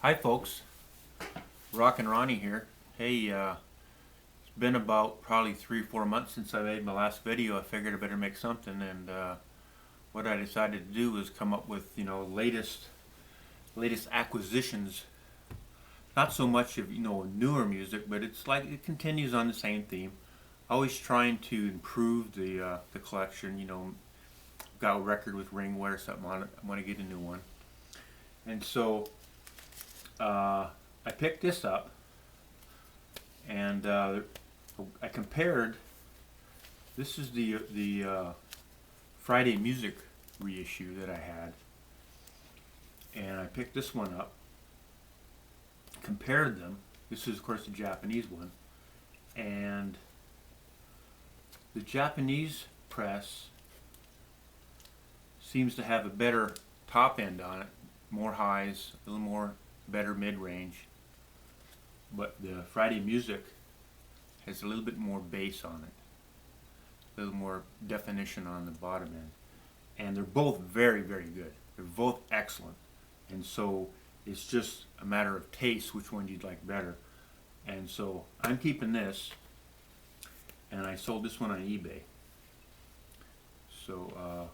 Hi folks, Rockin' Ronnie here. Hey, it's been about probably 3 or 4 months since I made my last video. I figured I better make something, and what I decided to do was come up with latest acquisitions. Not so much of newer music, but it's like it continues on the same theme. Always trying to improve the collection. Got a record with ringware, something on it. I want to get a new one, and so. I picked this up and I compared. This is the Friday Music reissue that I had, and I picked this one up, compared them. This is of course the Japanese one, and the Japanese press seems to have a better top end on it, more highs, a little more better mid-range, but the Friday Music has a little bit more bass on it, a little more definition on the bottom end, and they're both very, very good. They're both excellent, and so it's just a matter of taste, which one you'd like better. And so I'm keeping this, and I sold this one on eBay. So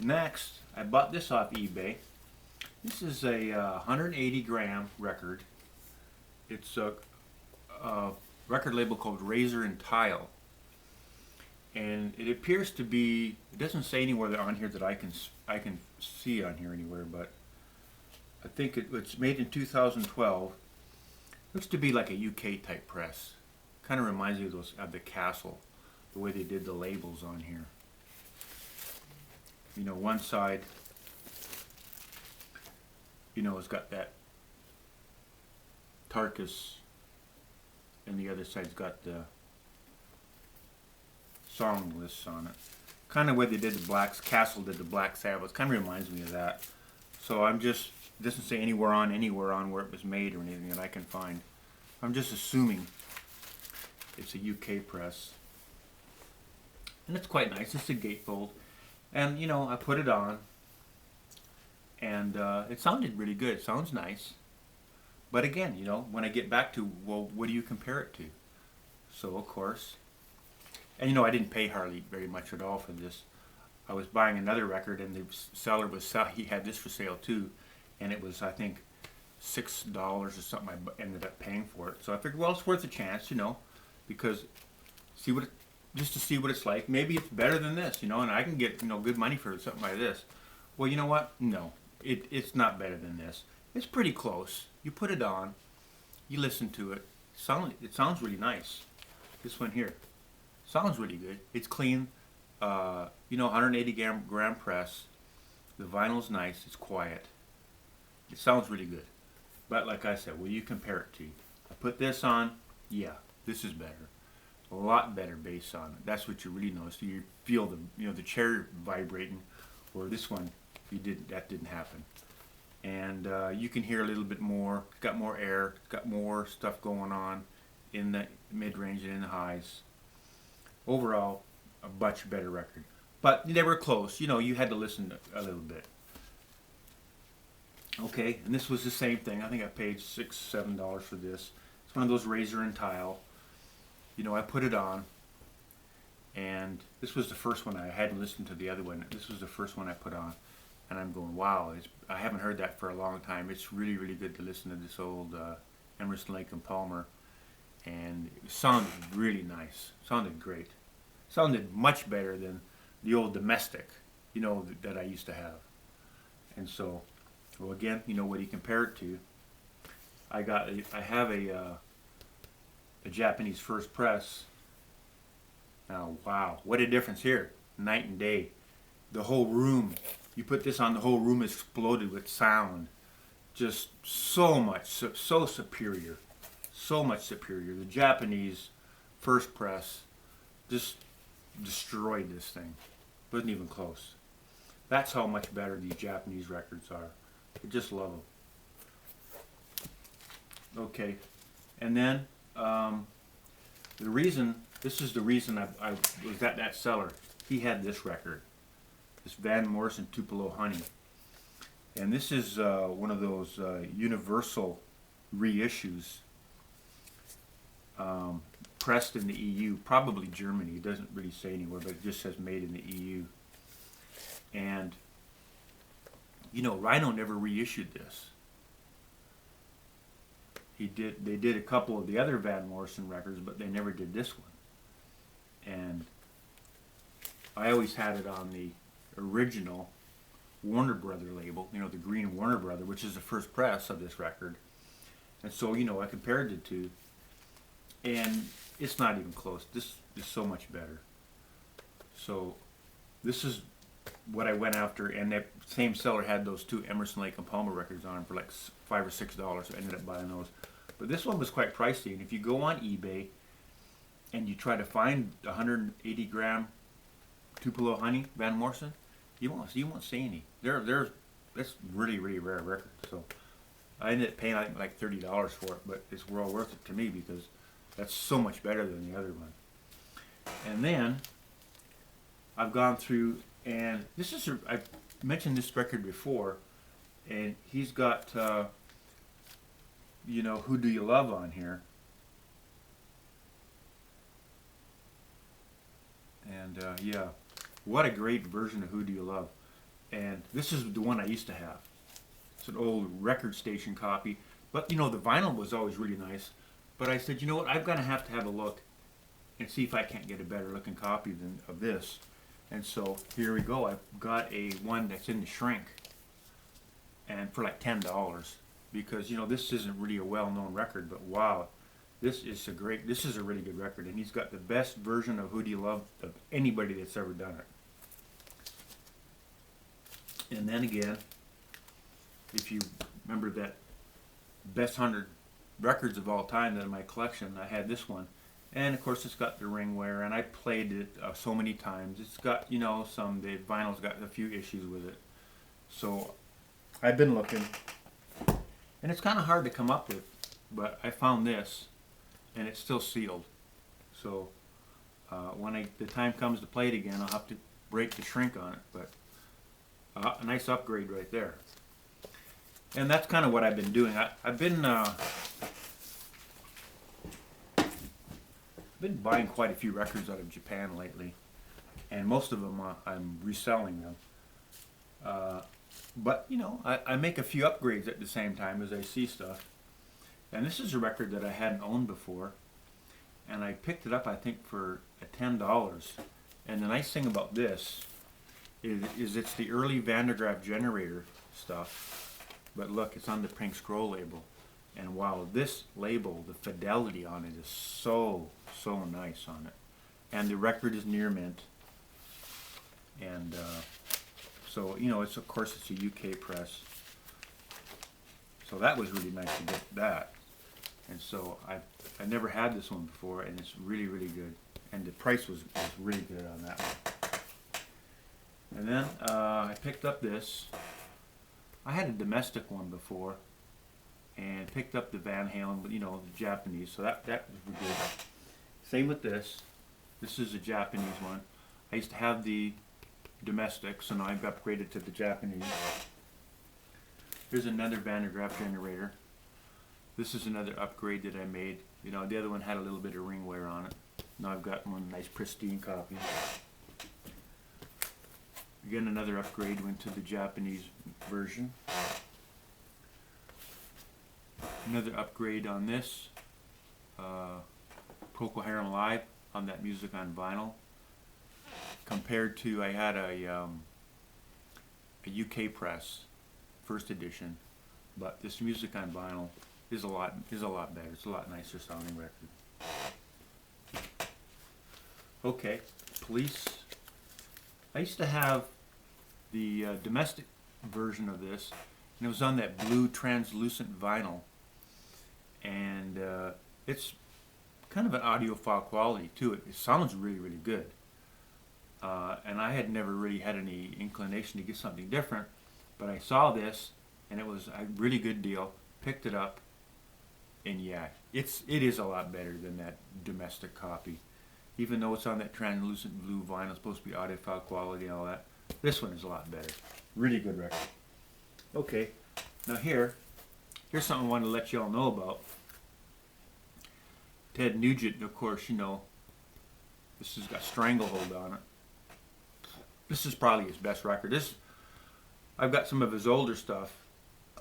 next, I bought this off eBay. This is a 180 gram record. It's a record label called Razor and Tile, and it appears to be. It doesn't say anywhere on here that I can see on here anywhere, but I think it's made in 2012. Looks to be like a UK type press. Kind of reminds me of the Castle, the way they did the labels on here. One side. It's got that Tarkus, and the other side's got the song lists on it. Kind of where they did the Castle did the Black Sabbath. Kind of reminds me of that. So it doesn't say anywhere on where it was made or anything that I can find. I'm just assuming it's a UK press. And it's quite nice. It's a gatefold. And I put it on. And it sounded really good. It sounds nice. But again, when I get back to, well, what do you compare it to? So, of course, and I didn't pay hardly very much at all for this. I was buying another record, and the seller he had this for sale too, and it was, I think, $6 or something. I ended up paying for it. So I figured, well, it's worth a chance, because just to see what it's like. Maybe it's better than this, and I can get good money for something like this. Well, you know what? No. It's not better than this. It's pretty close. You put it on, you listen to it. It sounds really nice. This one here sounds really good. It's clean. 180 gram press. The vinyl's nice. It's quiet. It sounds really good. But like I said, what do you compare it to? I put this on. Yeah, this is better. A lot better bass on it. That's what you really notice. You feel the chair vibrating, or this one. That didn't happen, and you can hear a little bit more. It's got more air. It's got more stuff going on in the mid-range and in the highs. Overall, a much better record, but they were close. You had to listen a little bit. Okay, and this was the same thing. I think I paid $6-7 for this. It's one of those Razor and Tile. I put it on, and this was the first one. I hadn't listened to the other one. This was the first one I put on. And I'm going, wow, I haven't heard that for a long time. It's really, really good to listen to this old Emerson, Lake and Palmer. And it sounded really nice. Sounded great. Sounded much better than the old Domestic, that I used to have. And so, well, again, what do you compare it to? I have a Japanese first press. Now, wow, what a difference here. Night and day. The whole room. You put this on, the whole room exploded with sound. Just so much, so superior. So much superior. The Japanese first press just destroyed this thing. Wasn't even close. That's how much better these Japanese records are. I just love them. Okay. And then, this is the reason I was at that seller. He had this record. This Van Morrison Tupelo Honey. And this is one of those universal reissues, pressed in the EU, probably Germany. It doesn't really say anywhere, but it just says made in the EU. And, you know, Rhino never reissued this. They did a couple of the other Van Morrison records, but they never did this one. And I always had it on the original Warner Brother label, you know, the green Warner Brother, which is the first press of this record. And so, you know, I compared the two, and it's not even close. This is so much better. So this is what I went after, and that same seller had those two Emerson, Lake and Palmer records on for like $5 or $6, so I ended up buying those. But this one was quite pricey, and if you go on eBay and you try to find 180 gram Tupelo Honey Van Morrison, you won't see any. That's really rare record. So I ended up paying like $30 for it, but it's well worth it to me because that's so much better than the other one. And then I've gone through, and this is I've mentioned this record before, and he's got you know, Who Do You Love on here. And yeah, what a great version of Who Do You Love. And this is the one I used to have. It's an old record station copy, but you know, the vinyl was always really nice. But I said, you know what, I'm gonna have to have a look and see if I can't get a better looking copy of this. And so here we go. I've got a one that's in the shrink, and for like $10, because you know, this isn't really a well-known record, but wow, this is a really good record, and he's got the best version of Who Do You Love of anybody that's ever done it. And then again, if you remember that best 100 records of all time that in my collection, I had this one. And of course it's got the ring wear, and I played it so many times. It's got, you know, the vinyl's got a few issues with it. So I've been looking, and it's kind of hard to come up with, but I found this, and it's still sealed. So when the time comes to play it again, I'll have to break the shrink on it, but a nice upgrade right there. And that's kind of what I've been doing. I've been buying quite a few records out of Japan lately, and most of them I'm reselling them. But you know, I make a few upgrades at the same time as I see stuff. And this is a record that I hadn't owned before, and I picked it up, I think, for $10. And the nice thing about this is it's the early Van der Graaf Generator stuff. But look, it's on the Pink Scroll label. And wow, this label, the fidelity on it is so nice on it. And the record is near mint. And so, you know, of course it's a UK press. So that was really nice to get that. And so I never had this one before, and it's really good. And the price was really good on that one. And then I picked up this. I had a domestic one before, and picked up the Van Halen, but you know, the Japanese, so that was good. Same with this. This is a Japanese one. I used to have the domestic, so now I've upgraded to the Japanese. Here's another Van der Graaf Generator. This is another upgrade that I made. You know, the other one had a little bit of ring wear on it. Now I've got one nice pristine copy. Again, another upgrade went to the Japanese version. Another upgrade on this, Procol Harum Live, on that music on vinyl. Compared to, I had a UK press, first edition, but this music on vinyl is a lot better. It's a lot nicer sounding record. Okay, Police. I used to have the domestic version of this, and it was on that blue translucent vinyl, and it's kind of an audiophile quality to it. It sounds really good, and I had never really had any inclination to get something different, but I saw this, and it was a really good deal. Picked it up, and yeah, it is a lot better than that domestic copy. Even though it's on that translucent blue vinyl, it's supposed to be audiophile quality and all that. This one is a lot better. Really good record. Okay, now here's something I wanted to let you all know about. Ted Nugent, of course, you know, this has got Stranglehold on it. This is probably his best record. I've got some of his older stuff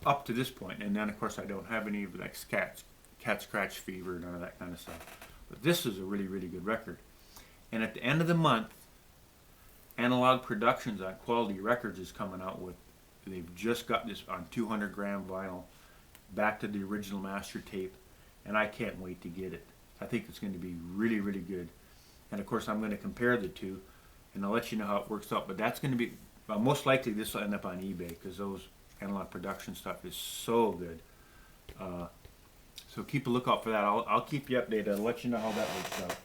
up to this point, and then of course I don't have any of like Cat Scratch Fever, none of that kind of stuff. But this is a really, really good record. And at the end of the month, Analog Productions on Quality Records is coming out with, they've just got this on 200 gram vinyl, back to the original master tape, and I can't wait to get it. I think it's going to be really, really good. And of course I'm going to compare the two, and I'll let you know how it works out. But that's going to be, well, most likely this will end up on eBay, because those Analog Production stuff is so good. So keep a lookout for that. I'll keep you updated. I'll let you know how that works out.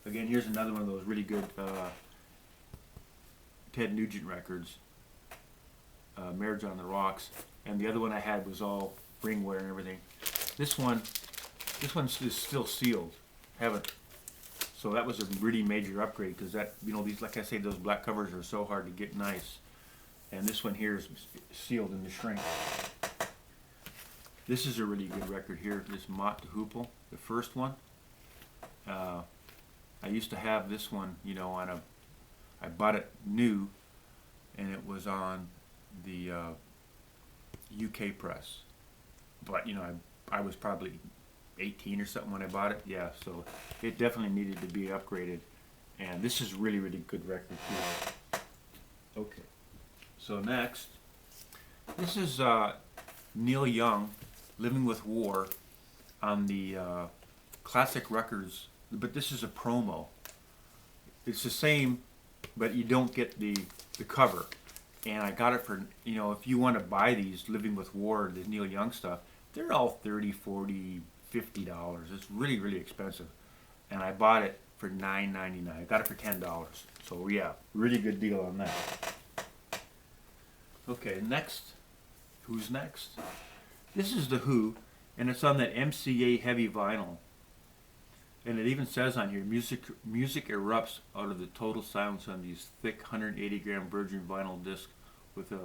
Again, here's another one of those really good Ted Nugent records, Marriage on the Rocks, and the other one I had was all ringware and everything. This one is still sealed. So that was a really major upgrade, because that, you know, these, like I say, those black covers are so hard to get nice, and this one here is sealed in the shrink. This is a really good record here. This Mott the Hoople, the first one. I used to have this one, you know, I bought it new, and it was on the UK press. But you know, I was probably 18 or something when I bought it. Yeah, so it definitely needed to be upgraded. And this is really, really good record too. Okay, so next, this is Neil Young, Living with War, on the Classic Records, but this is a promo. It's the same, but you don't get the cover. And I got it for, you know, if you want to buy these Living with War, the Neil Young stuff, they're all $30, $40, $50. It's really, really expensive. And I bought it for $9.99. I got it for $10. So yeah, really good deal on that. Okay, next. Who's next? This is The Who, and it's on that MCA heavy vinyl. And it even says on here, music erupts out of the total silence on these thick 180 gram virgin vinyl discs with a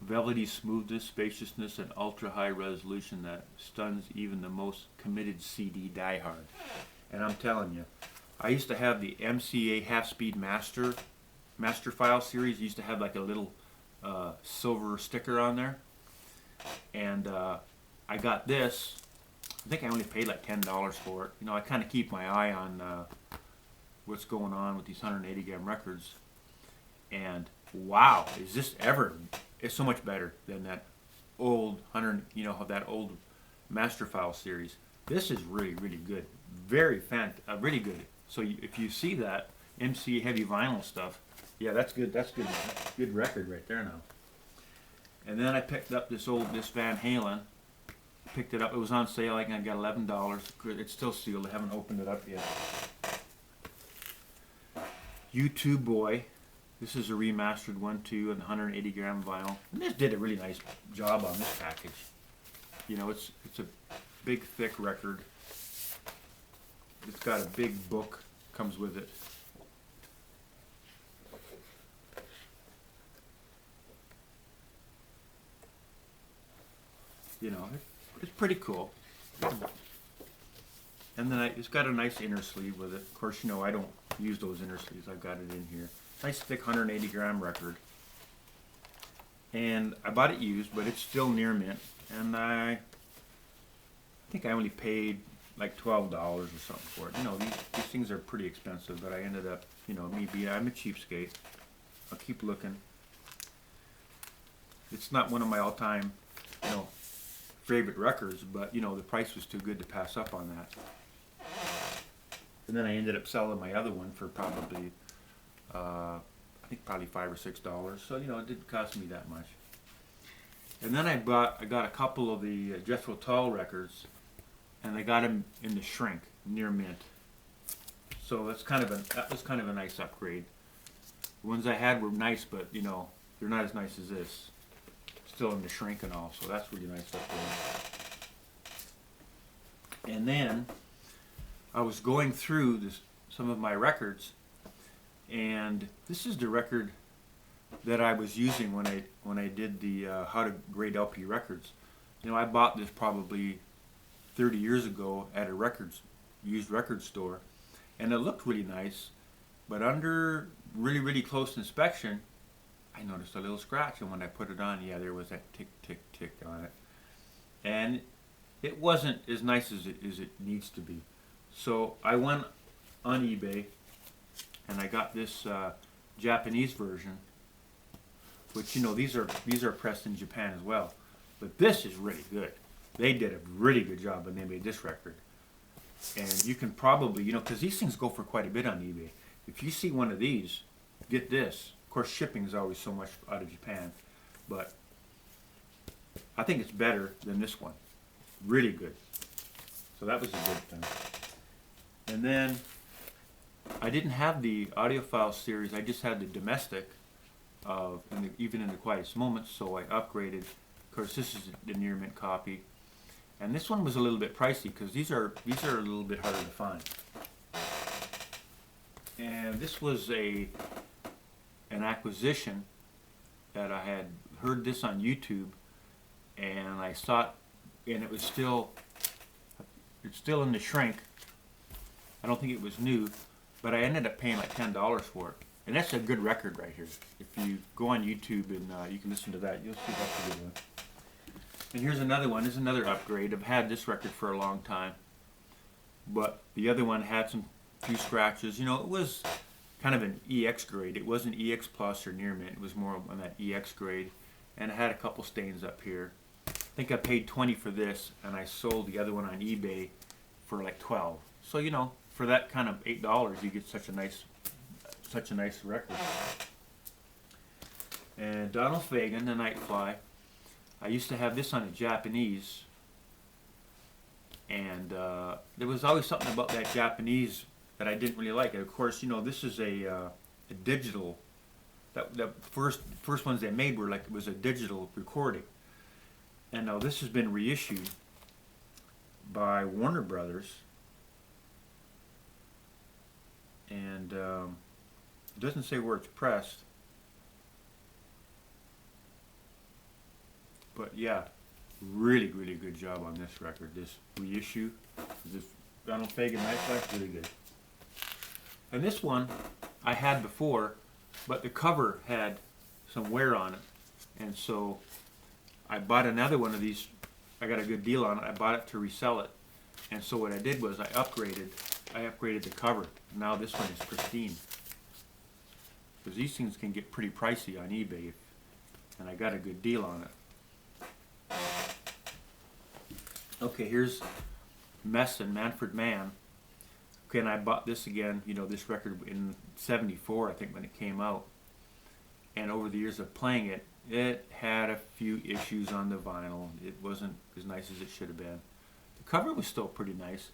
velvety smoothness, spaciousness, and ultra high resolution that stuns even the most committed CD diehard. And I'm telling you, I used to have the MCA half-speed master file series. It used to have like a little silver sticker on there, and I got this. I think I only paid like $10 for it. You know, I kind of keep my eye on what's going on with these 180 gram records, and wow, is this ever? It's so much better than that old that old master file series. This is really, really good, really good. So if you see that MC heavy vinyl stuff, yeah, that's good. That's good. Good record right there now. And then I picked up this Van Halen. Picked it up. It was on sale. I think I got $11. It's still sealed. I haven't opened it up yet. U2 Boy. This is a remastered 1/2 and 180 gram vinyl. And this did a really nice job on this package. You know, it's a big, thick record. It's got a big book. Comes with it. You know, it's pretty cool. And then it's got a nice inner sleeve with it. Of course, you know, I don't use those inner sleeves. I've got it in here. Nice thick 180 gram record. And I bought it used, but it's still near mint. And I think I only paid like $12 or something for it. You know, these things are pretty expensive, but I ended up, you know, I'm a cheapskate. I'll keep looking. It's not one of my all-time, you know, favorite records, but you know, the price was too good to pass up on that. And then I ended up selling my other one for probably I think probably $5 or $6, so you know, it didn't cost me that much. And then I got a couple of the Jethro Tull records, and I got them in the shrink near mint, so that was kind of a nice upgrade. The ones I had were nice, but you know, they're not as nice as this. Still in the shrink and all, so that's really nice upgrade. And then I was going through some of my records, and this is the record that I was using when I did the how to grade LP records. You know, I bought this probably 30 years ago at a used record store, and it looked really nice, but under really close inspection, I noticed a little scratch, and when I put it on, yeah, there was that tick tick tick on it, and it wasn't as nice as it needs to be. So I went on eBay, and I got this Japanese version, which, you know, these are pressed in Japan as well, but this is really good. They did a really good job when they made this record, and you can probably, you know, because these things go for quite a bit on eBay. If you see one of these, get this. Of course, shipping is always so much out of Japan, but I think it's better than this one. Really good. So that was a good thing. And then I didn't have the audiophile series. I just had the domestic of Even in the Quietest Moments. So I upgraded. Of course, this is the near mint copy, and this one was a little bit pricey because these are a little bit harder to find. And this was an acquisition that I had heard this on YouTube, and I saw it, and it's still in the shrink. I don't think it was new, but I ended up paying like $10 for it, and that's a good record right here. If you go on YouTube and you can listen to that, you'll see that's a good one. And here's another one. This is another upgrade. I've had this record for a long time, but the other one had some few scratches. You know, it was kind of an EX grade. It wasn't EX Plus or near mint. It was more on that EX grade, and it had a couple stains up here. I think I paid 20 for this, and I sold the other one on eBay for like 12. So, you know, for that kind of $8, you get such a nice record. And Donald Fagen, the Nightfly. I used to have this on a Japanese, and there was always something about that Japanese that I didn't really like. And of course, you know, this is a digital. The first ones they made were like, it was a digital recording, and now this has been reissued by Warner Brothers, and it doesn't say where it's pressed. But yeah, really good job on this record. This reissue, this Donald Fagen Nightfly, really good. And this one I had before, but the cover had some wear on it, and so I bought another one of these. I got a good deal on it. I bought it to resell it, and so what I did was I upgraded the cover. Now this one is pristine, because these things can get pretty pricey on eBay, and I got a good deal on it. Okay, here's Messin, Manfred Mann. Okay, and I bought this again, you know, this record in '74, I think, when it came out. And over the years of playing it, it had a few issues on the vinyl. It wasn't as nice as it should have been. The cover was still pretty nice,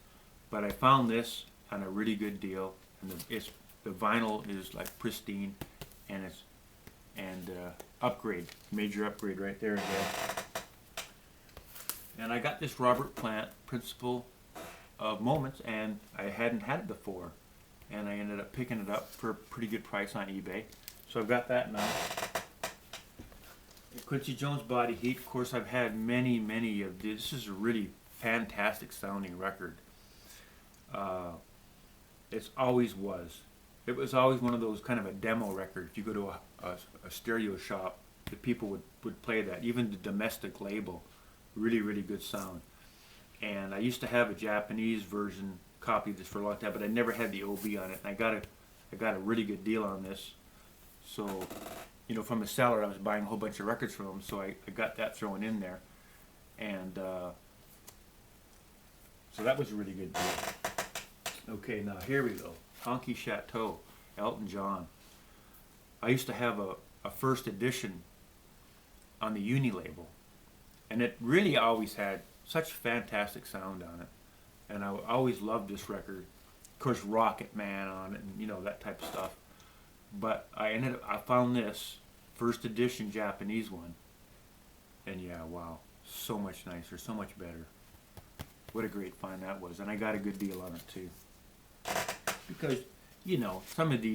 but I found this on a really good deal, and the vinyl is like pristine, and upgrade, major upgrade right there again. And I got this Robert Plant Principle of Moments, and I hadn't had it before, and I ended up picking it up for a pretty good price on eBay. So I've got that now. Quincy Jones Body Heat. Of course, I've had many of these. This is a really fantastic sounding record. It always was. It was always one of those kind of a demo record. If you go to a stereo shop, the people would play that. Even the domestic label. Really good sound. And I used to have a Japanese version copy of this for a long time, but I never had the OB on it. And I got a really good deal on this. So, you know, from a seller, I was buying a whole bunch of records from him, so I got that thrown in there. And so that was a really good deal. Okay, now here we go. Honky Chateau, Elton John. I used to have a first edition on the Uni label, and it really always had such fantastic sound on it, and I always loved this record. Of course, Rocket Man on it, and you know, that type of stuff. But I found this first edition Japanese one, and yeah, wow, so much nicer, so much better. What a great find that was, and I got a good deal on it too. Because, you know, some of these